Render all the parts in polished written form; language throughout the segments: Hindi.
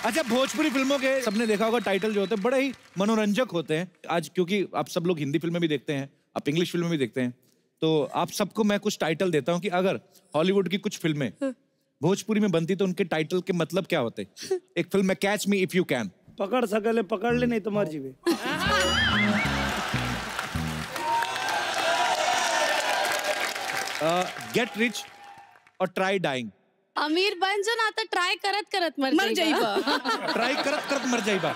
अच्छा, भोजपुरी फिल्मों के सबने देखा होगा टाइटल जो होते हैं बड़े ही मनोरंजक होते हैं। आज क्योंकि आप सब लोग हिंदी फिल्में भी देखते हैं, आप इंग्लिश फिल्में भी देखते हैं, तो आप सबको मैं कुछ टाइटल देता हूँ कि अगर हॉलीवुड की कुछ फिल्में भोजपुरी में बनती तो उनके टाइटल के मतलब क्या होते? एक फिल्म में catch me if you can. पकड़ सकले पकड़ ले, नहीं तो मर जीवे। गेट रिच और ट्राई डाइंग। अमीर बन जो ना तो ट्राई करत करत मर जाइबा। ट्राई करत करत मर जाइबा।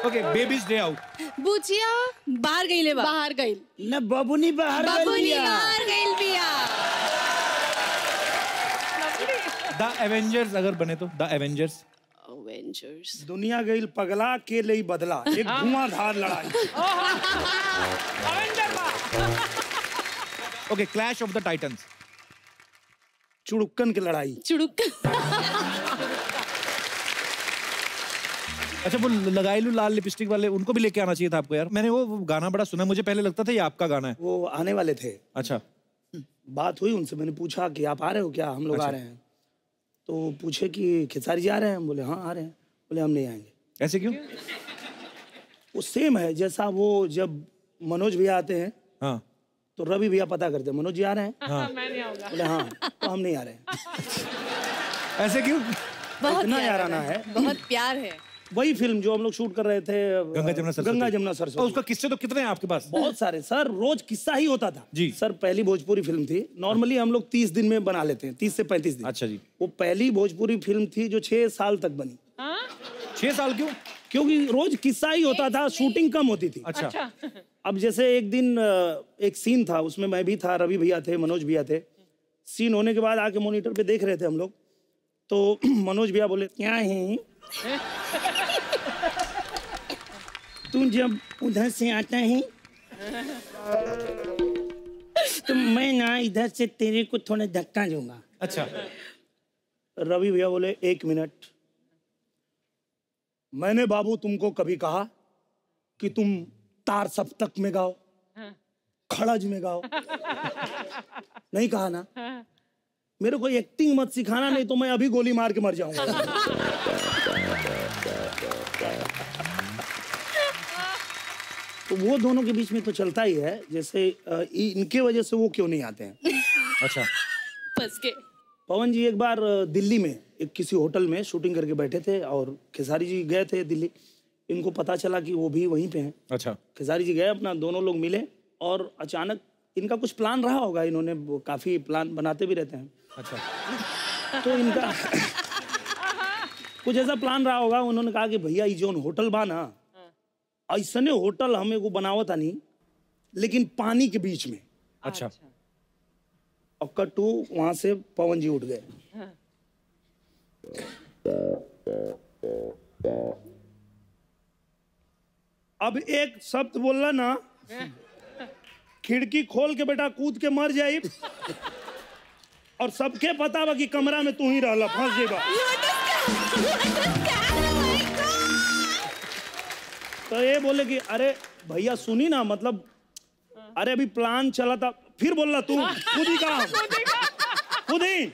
Okay, babies day out. बुचिया बाहर गईले बा। बाहर गइल। न बबुनी बाहर गइल बिया। द एवेंजर्स अगर बने तो द एवेंजर्स। दुनिया गई पगला के लिए बदला, एक धुआंधार लड़ाई। Okay, clash of the titans. चुड़ुक्कन की लड़ाई। अच्छा, वो लगाईलू लाल लिपस्टिक वाले, उनको भी लेके आना चाहिए था आपको यार। मैंने वो गाना बड़ा सुना, मुझे पहले लगता था ये आपका गाना है। वो आने वाले थे। अच्छा, बात हुई उनसे, मैंने पूछा कि आप आ रहे हो क्या? हम लोग आ रहे हैं। तो पूछे कि खेसारी जी आ रहे हैं? बोले हाँ आ रहे हैं। बोले हम नहीं आएंगे। ऐसे क्यों? वो सेम है जैसा वो जब मनोज भैया आते हैं, हाँ, तो रवि भैया पता करते हैं मनोज जी आ रहे हैं। हाँ। मैं नहीं आऊंगा। बोले हाँ, तो हम नहीं आ रहे हैं। ऐसे क्यों? बहुत इतना याराना है, बहुत प्यार है। वही फिल्म जो हम लोग शूट कर रहे थे, गंगा जमुना सरस्वती। उसका किस्से तो कितने हैं आपके पास? बहुत सारे सर, रोज किस्सा ही होता था जी सर। पहली भोजपुरी फिल्म थी, नॉर्मली हम लोग 30 दिन में बना लेते हैं, 30 से 35 दिन। अच्छा जी। वो पहली भोजपुरी फिल्म थी जो 6 साल तक बनी। 6 साल क्यों? क्योंकि रोज किस्सा ही होता था, शूटिंग कम होती थी। अच्छा। अब जैसे एक दिन एक सीन था, उसमें मैं भी था, रवि भैया थे, मनोज भैया थे। सीन होने के बाद आके मॉनिटर पे देख रहे थे हम लोग, तो मनोज भैया बोले क्या है तू जब उधर से आता है तो मैं ना इधर से तेरे को थोड़ा धक्का दूंगा। अच्छा। रवि भैया बोले 1 मिनट, मैंने बाबू तुमको कभी कहा कि तुम तार सप्तक में गाओ, खड़ज में गाओ? नहीं कहा ना। मेरे को एक्टिंग मत सिखाना, नहीं तो मैं अभी गोली मार के मर जाऊंगा। तो वो दोनों के बीच में तो चलता ही है, जैसे इनके वजह से वो क्यों नहीं आते हैं। अच्छा। फंस के। पवन जी एक बार दिल्ली में एक किसी होटल में शूटिंग करके बैठे थे और खेसारी जी गए थे दिल्ली। इनको पता चला कि वो भी वहीं पे हैं। अच्छा। खेसारी जी गए, अपना दोनों लोग मिले और अचानक इनका कुछ प्लान रहा होगा, इन्होंने काफी प्लान बनाते भी रहते हैं। अच्छा। तो इनका कुछ ऐसा प्लान रहा होगा, उन्होंने कहा कि भैया ये जो होटल बा ना, ऐसने होटल हमें को बनावता नहीं, लेकिन पानी के बीच में। अच्छा। और कट्टू वहां से पवन जी उठ गए। अब एक शब्द बोलना ना, खिड़की खोल के बेटा कूद के मर जाए, और सबके पता बा कि कमरा में तू ही रहला, फंस जाएगा। तो ये बोले कि अरे भैया सुनी ना, मतलब अरे अभी प्लान चला था, फिर बोल रहा तू खुद ही कहा, खुद ही।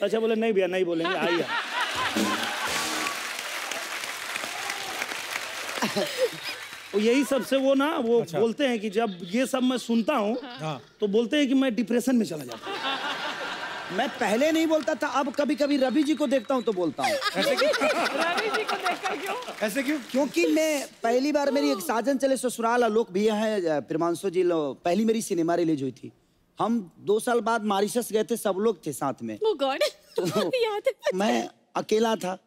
अच्छा बोले नहीं भैया नहीं बोलेंगे, आइए। यही सबसे वो ना वो अच्छा। बोलते हैं कि जब ये सब मैं सुनता हूँ तो बोलते हैं कि मैं डिप्रेशन में चला जाता हूँ। मैं पहले नहीं बोलता था, अब कभी कभी रवि जी को देखता हूँ तो बोलता हूँ। ऐसे क्यों? रवि जी को देखकर क्यों? ऐसे क्यों? क्योंकि मैं पहली बार मेरी एक साजन चले ससुराल, आलोक भैया है, प्रिमांशु जी, पहली मेरी सिनेमा रिलीज हुई थी। हम 2 साल बाद मॉरिशस गए थे, सब लोग थे साथ में। Oh God, तो याद है। मैं अकेला था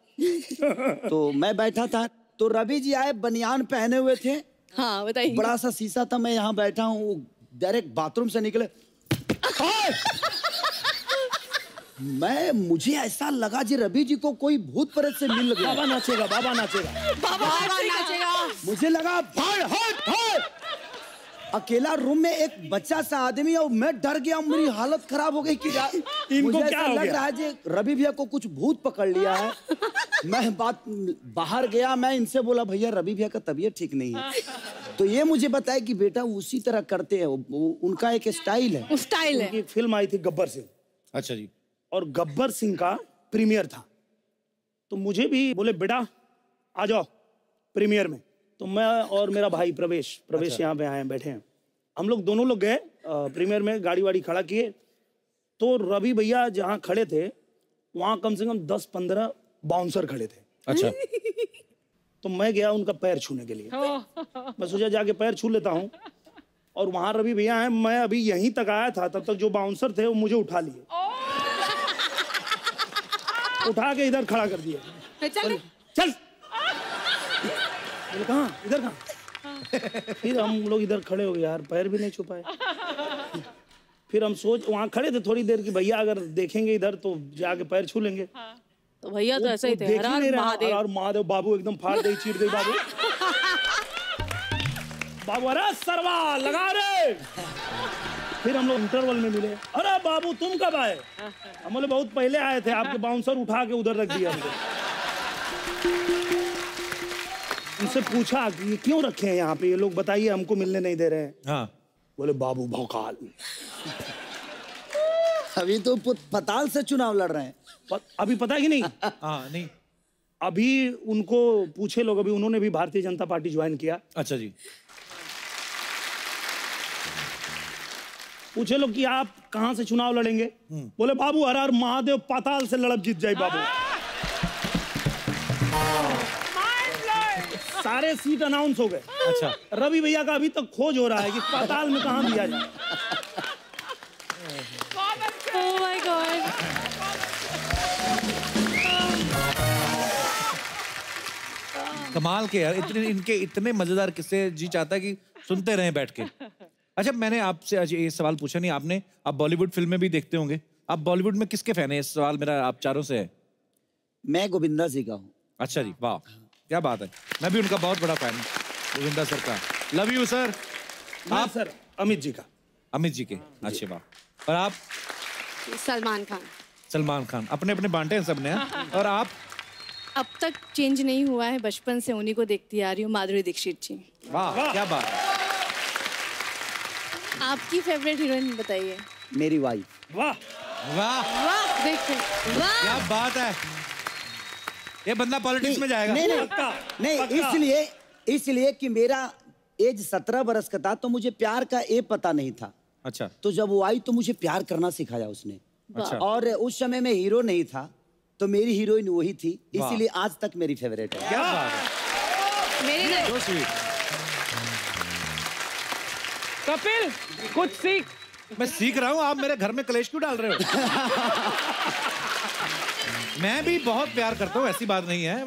तो मैं बैठा था, तो रवि जी आए, बनियान पहने हुए थे। हाँ बताइए। बड़ा सा शीशा था, मैं यहाँ बैठा हूँ, डायरेक्ट बाथरूम से निकले। मुझे ऐसा लगा जी रवि जी को कोई भूत प्रेत से मिल गया। बाबा नाचेगा, बाबा नाचेगा, बाबा नाचेगा। मुझे लगा भाई हट हट। अकेला रूम में एक बच्चा सा आदमी, और मैं डर गया, मेरी हालत खराब हो गई कि इनको क्या हो गया? लग रहा है जी रवि भैया को कुछ भूत पकड़ लिया है। मैं बाहर गया, मैं इनसे बोला भैया रवि भैया का तबीयत ठीक नहीं है। तो ये मुझे बताया कि बेटा उसी तरह करते हैं, उनका एक स्टाइल है। उनकी एक फिल्म आई थी गब्बर सिंह। अच्छा जी। और गब्बर सिंह का प्रीमियर था, तो मुझे भी बोले बेटा आ जाओ प्रीमियर में। तो मैं और मेरा भाई प्रवेश यहाँ पे आए हैं, बैठे हैं। हम लोग दोनों लोग गए प्रीमियर में, गाड़ी वाड़ी खड़ा किए। तो रवि भैया जहाँ खड़े थे वहाँ कम से कम 10-15 बाउंसर खड़े थे। अच्छा। तो मैं गया उनका पैर छूने के लिए। मैं सोचा जाके पैर छू लेता हूँ। और वहाँ रवि भैया हैं, मैं अभी यहीं तक आया था, तब तक जो बाउंसर थे वो मुझे उठा लिए, उठा के इधर खड़ा कर दिया। चल कहाँ, इधर कहाँ। फिर हम लोग इधर खड़े हो गए, यार पैर भी नहीं छू पाए। फिर हम वहाँ खड़े थे थोड़ी देर की, भैया अगर देखेंगे इधर तो जाके पैर छू लेंगे। तो भैया तो ऐसा ही थे, हर हर महादेव। और महादेव बाबू एकदम फाड़ गई, चीर गई बाबू। बाबू अरे सरवा लगा रे। फिर हम लोग इंटरवल में मिले। अरे बाबू तुम कब आए? हम बोले बहुत पहले आए थे, आपके बाउंसर उठा के उधर रख दिया हमको। उनसे पूछा कि ये क्यों रखे हैं यहाँ पे, ये लोग बताइए, हमको मिलने नहीं दे रहे हैं। हाँ। बोले बाबू भौकाल। अभी तो पताल से चुनाव लड़ रहे हैं। अभी पता है कि नहीं? हाँ नहीं। अभी उनको पूछे लोग, अभी उन्होंने भी भारतीय जनता पार्टी ज्वाइन किया। अच्छा जी। पूछे लोग कि आप कहाँ से चुनाव लड़ेंगे? बोले बाबू हर हर महादेव पाताल से लड़ब जीत जाए बाबू। सारे सीट अनाउंस हो गए। अच्छा। रवि भैया का अभी तक खोज हो रहा है कि पाताल में कहाँ दिया जाए। Oh my God. कमाल के यार, इनके इतने मजेदार किस्से जी चाहता है कि सुनते रहें बैठ के। अच्छा, मैंने आपसे आज ये सवाल पूछा नहीं आपने, आप बॉलीवुड फिल्में भी देखते होंगे, आप बॉलीवुड में किसके फैन है? इस सवाल मेरा आप चारों से है। मैं गोविंदा जी का हूँ। अच्छा जी, वाह क्या बात है, मैं भी उनका बहुत बड़ा फैन हूँ, गोविंदा सर का। Love you sir. आप सर अमित जी का। अमित जी के, अच्छे वाह। और आप? सलमान खान। सलमान खान, अपने अपने बांटे हैं सबने। और आप? अब तक चेंज नहीं हुआ है, बचपन से उन्हीं को देखती आ रही हूँ, माधुरी दीक्षित जी। वाह क्या बात है। आपकी फेवरेट हीरोइन बताइए। मेरी वाइफ। वाह वाह वाह, देखिए वाह क्या बात है, ये बंदा पॉलिटिक्स में जाएगा। नहीं पक्का, नहीं, पक्का। इसलिए कि मेरा एज 17 बरस का था, तो मुझे प्यार का ए पता नहीं था। अच्छा। तो जब वो आई तो मुझे प्यार करना सिखाया उसने। अच्छा। और उस समय में हीरो नहीं था, तो मेरी हीरोइन वही थी, इसीलिए आज तक मेरी फेवरेट है। क्या बात है, मेरी नहीं। so sweet। कपिल कुछ सीख। मैं सीख रहा हूँ, आप मेरे घर में कलेश क्यों डाल रहे हो? मैं भी बहुत प्यार करता हूँ, ऐसी बात नहीं है।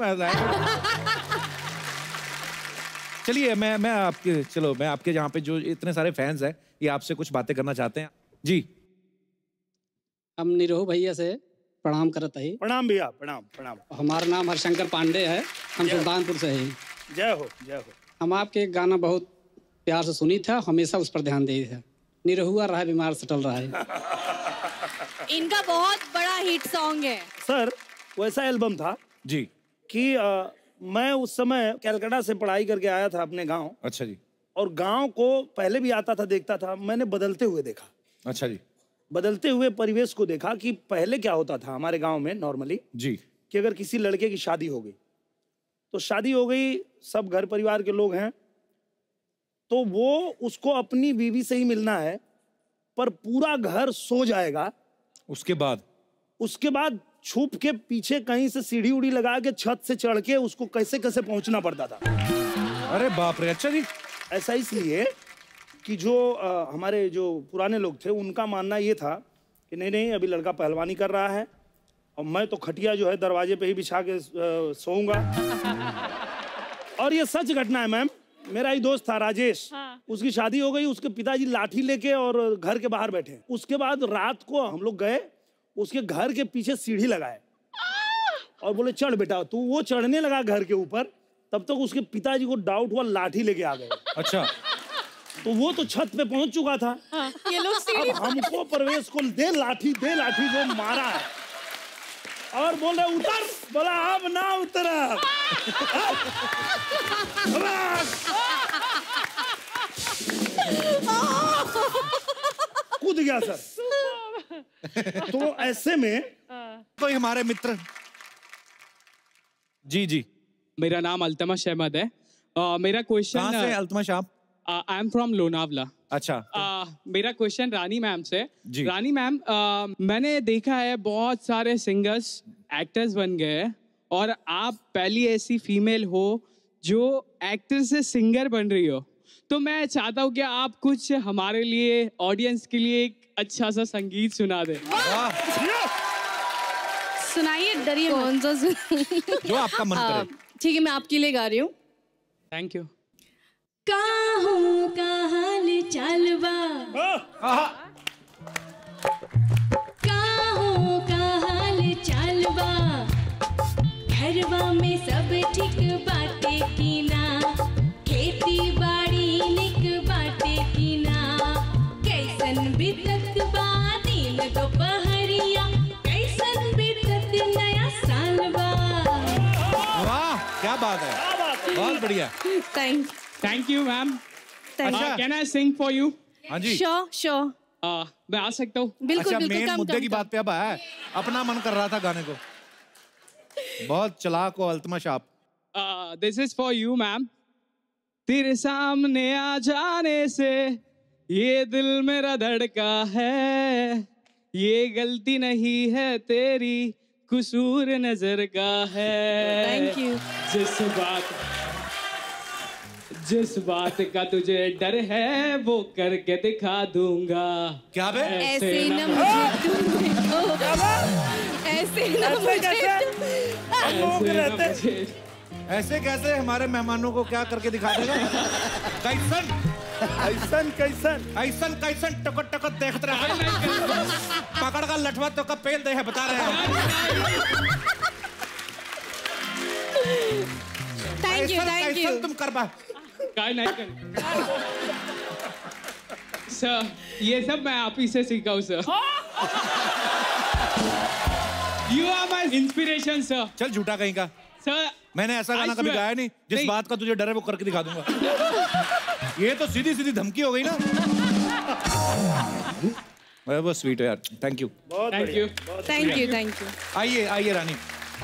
चलिए मैं आपके जहाँ पे जो इतने सारे फैंस हैं, ये आपसे कुछ बातें करना चाहते हैं जी। हम निरोह भैया से प्रणाम करत है। प्रणाम भैया, प्रणाम प्रणाम। हमारा नाम हरशंकर पांडे है, हम सुल्तानपुर से हैं। जय हो जय हो। हम आपके गाना बहुत प्यार से सुनी था, हमेशा उस पर ध्यान दे था। निरहुआ रहा बीमार सटल रहा है। इनका बहुत बड़ा हिट सॉन्ग है सर। वैसा एल्बम था जी कि मैं उस समय कलकत्ता से पढ़ाई करके आया था अपने गांव। अच्छा जी। और गांव को पहले भी आता था, देखता था, मैंने बदलते हुए देखा। अच्छा जी। बदलते हुए परिवेश को देखा कि पहले क्या होता था हमारे गांव में नॉर्मली जी कि अगर किसी लड़के की शादी हो गई तो शादी हो गई, सब घर परिवार के लोग हैं, तो वो उसको अपनी बीवी से ही मिलना है, पर पूरा घर सो जाएगा। उसके बाद छुप के पीछे कहीं से सीढ़ी उड़ी लगा के छत से चढ़ के उसको कैसे कैसे पहुंचना पड़ता था। अरे बाप रे। अच्छा जी। ऐसा इसलिए कि जो हमारे जो पुराने लोग थे उनका मानना ये था कि नहीं नहीं, अभी लड़का पहलवानी कर रहा है और मैं तो खटिया जो है दरवाजे पे ही बिछा के सोऊंगा। और ये सच घटना है मैम। मेरा ही दोस्त था राजेश, उसकी शादी हो गई, उसके पिताजी लाठी लेके और घर के बाहर बैठे। उसके बाद रात को हम लोग गए, उसके घर के पीछे सीढ़ी लगाए और बोले चढ़ बेटा तू। वो चढ़ने लगा घर के ऊपर, तब तक उसके पिताजी को डाउट हुआ, लाठी लेके आ गए। अच्छा। तो वो तो छत पे पहुंच चुका था। ये लोग सीढ़ी अब हमको प्रवेश को दे लाठी जो मारा है और बोल रहे उतर, बोला अब ना उतरा। कूद गया सर। तो ऐसे में कोई हमारे मित्र जी जी। मेरा नाम अल्तमश अहमद है। मेरा क्वेश्चन कहाँ से अल्तमश आप? I am from Lonavala. अच्छा। मेरा क्वेश्चन रानी मैम से। जी। रानी मैम, मैंने देखा है बहुत सारे सिंगर्स एक्टर्स बन गए और आप पहली ऐसी फीमेल हो जो एक्टर से सिंगर बन रही हो, तो मैं चाहता हूँ कि आप कुछ हमारे लिए, ऑडियंस के लिए एक अच्छा सा संगीत सुना दें। सुनाइए, डरिए कौन सा जो आपका मन करे। ठीक है, मैं आपके लिए गा रही हूँ। Thank you. काहू का हाल चालवा, काहू का हाल चालवा, घरवा में सब ठीक बाटे की ना, खेती बाड़ी निक बाटे की ना, कैसन बीतत बा दिन दोपहरिया, कैसन बीतत नया साल बा। वाह, क्या बात है, बहुत बढ़िया। Thank you ma'am. अच्छा। Can I sing for you? हाँ जी। श्योर। मैं आ सकता हूँ? बिल्कुल अच्छा, बिल्कुल। मेन मुद्दे की बात पे अब आया है। अपना मन कर रहा था गाने को। बहुत चालाक हो अल्तमश आप। This is for you ma'am. तेरे सामने आ जाने से ये दिल मेरा धड़का है, ये गलती नहीं है तेरी, कसूर नजर का है। Thank you. जिस बात का तुझे डर है वो करके दिखा दूंगा। क्या बे? ऐसे न मुझे तुम देखो, ऐसे न मुझे। ऐसे कैसे हमारे मेहमानों को क्या करके दिखा देगा? कैसन ऐसन कैसन ऐसन कैसन टकट टकट देखते रहे, पकड़ का लठवा तो कब पेल दे है, बता रहे हैं। Thank you. तुम कर पा नहीं कर सर, ये सब मैं आप ही से सीखा हूँ sir. You are my inspiration sir. चल झूठा कहीं का सर, मैंने ऐसा गाना कभी गाया नहीं जिस बात का तुझे डर है वो करके दिखा दूंगा। ये तो सीधी सीधी धमकी हो गई ना। वो स्वीट है यार। Thank you. Thank you. Thank you. आइए आइए रानी।